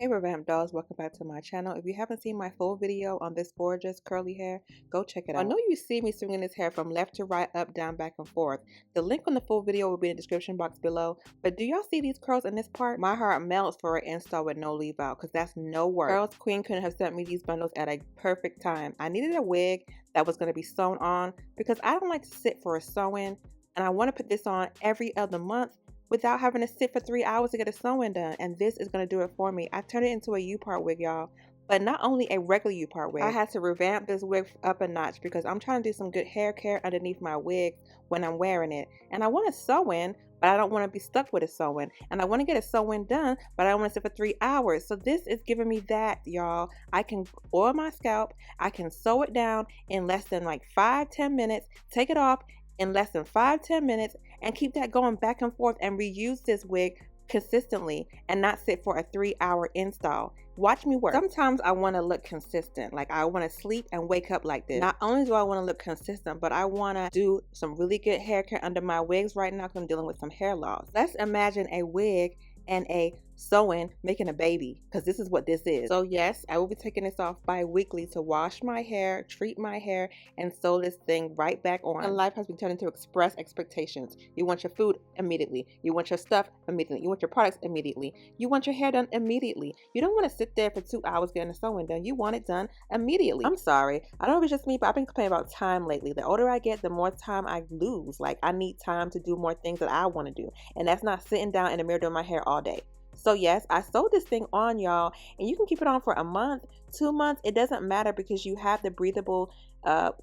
Hey Revamp Dolls, welcome back to my channel. If you haven't seen my full video on this gorgeous curly hair, go check it out. I know you see me swinging this hair from left to right, up, down, back, and forth. The link on the full video will be in the description box below. But do y'all see these curls in this part? My heart melts for an install with no leave out because that's no work. Curlsqueen couldn't have sent me these bundles at a perfect time. I needed a wig that was going to be sewn on because I don't like to sit for a sew-in, and I want to put this on every other month without having to sit for 3 hours to get a sewing done, and this is going to do it for me. I turned it into a U-part wig, y'all, but not only a regular U-part wig. I had to revamp this wig up a notch because I'm trying to do some good hair care underneath my wig when I'm wearing it, and I want to sew in, but I don't want to be stuck with a sew-in, and I want to get a sew-in done, but I don't want to sit for 3 hours. So this is giving me that, y'all. I can oil my scalp, I can sew it down in less than like 5-10 minutes, take it off in less than 5-10 minutes, and keep that going back and forth and reuse this wig consistently and not sit for a 3-hour install. Watch me work. Sometimes I want to look consistent, like I want to sleep and wake up like this. Not only do I want to look consistent, but I want to do some really good hair care under my wigs right now because I'm dealing with some hair loss. Let's imagine a wig and a sew-in making a baby, because this is what this is. So yes, I will be taking this off bi-weekly to wash my hair, treat my hair, and sew this thing right back on. And life has been turned into express expectations. You want your food immediately. You want your stuff immediately. You want your products immediately. You want your hair done immediately. You don't want to sit there for 2 hours getting a sewing done. You want it done immediately. I'm sorry. I don't know if it's just me, but I've been complaining about time lately. The older I get, the more time I lose. Like, I need time to do more things that I want to do. And that's not sitting down in the mirror doing my hair all day. So yes, I sewed this thing on, y'all, and you can keep it on for a month, 2 months. It doesn't matter because you have the breathable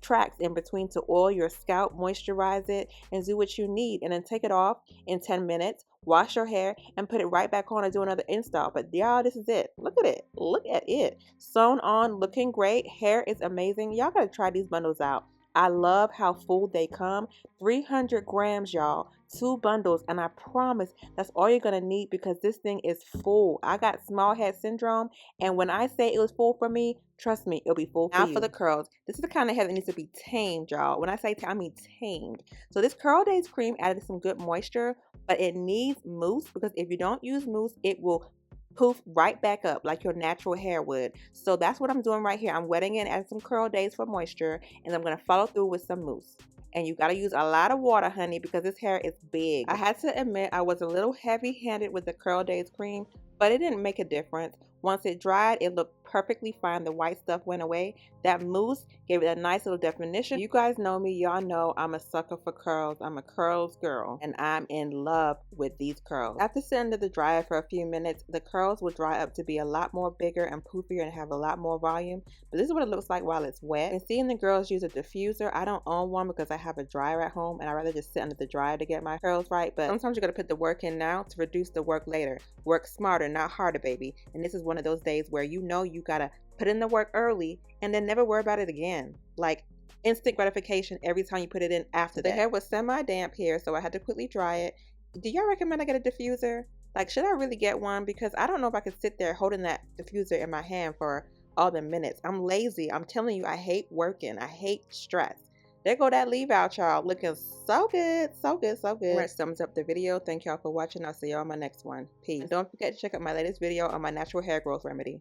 tracks in between to oil your scalp, moisturize it, and do what you need. And then take it off in 10 minutes, wash your hair, and put it right back on and do another install. But y'all, this is it. Look at it. Look at it. Sewn on, looking great. Hair is amazing. Y'all got to try these bundles out. I love how full they come. 300 grams, y'all. 2 bundles, and I promise that's all you're gonna need because this thing is full. I got small head syndrome, and when I say it was full for me, trust me, it'll be full for you. Now for the curls. This is the kind of hair that needs to be tamed, y'all. When I say I mean tamed. So this Curl Days cream added some good moisture, but it needs mousse because if you don't use mousse, it will poof right back up like your natural hair would. So that's what I'm doing right here. I'm wetting it at some Curl Days for moisture, and I'm going to follow through with some mousse. And you got to use a lot of water, honey, because this hair is big. I had to admit I was a little heavy-handed with the Curl Days cream, but it didn't make a difference. Once it dried, it looked perfectly fine. The white stuff went away. That mousse gave it a nice little definition. You guys know me. Y'all know I'm a sucker for curls. I'm a curls girl, and I'm in love with these curls. After sitting under the dryer for a few minutes, the curls will dry up to be a lot more bigger and poofier and have a lot more volume. But this is what it looks like while it's wet. And seeing the girls use a diffuser, I don't own one because I have a dryer at home, and I'd rather just sit under the dryer to get my curls right. But sometimes you got to put the work in now to reduce the work later. Work smarter, not harder, baby. And this is one of those days where you know you gotta put in the work early and then never worry about it again. Like instant gratification every time you put it in after that. The hair was semi-damp here, so I had to quickly dry it. Do y'all recommend I get a diffuser? Like, should I really get one? Because I don't know if I could sit there holding that diffuser in my hand for all the minutes. I'm lazy. I'm telling you, I hate working. I hate stress. There go that leave out, y'all. Looking so good, so good, so good. Let's thumbs up the video. Thank y'all for watching. I'll see y'all on my next one. Peace. And don't forget to check out my latest video on my natural hair growth remedy.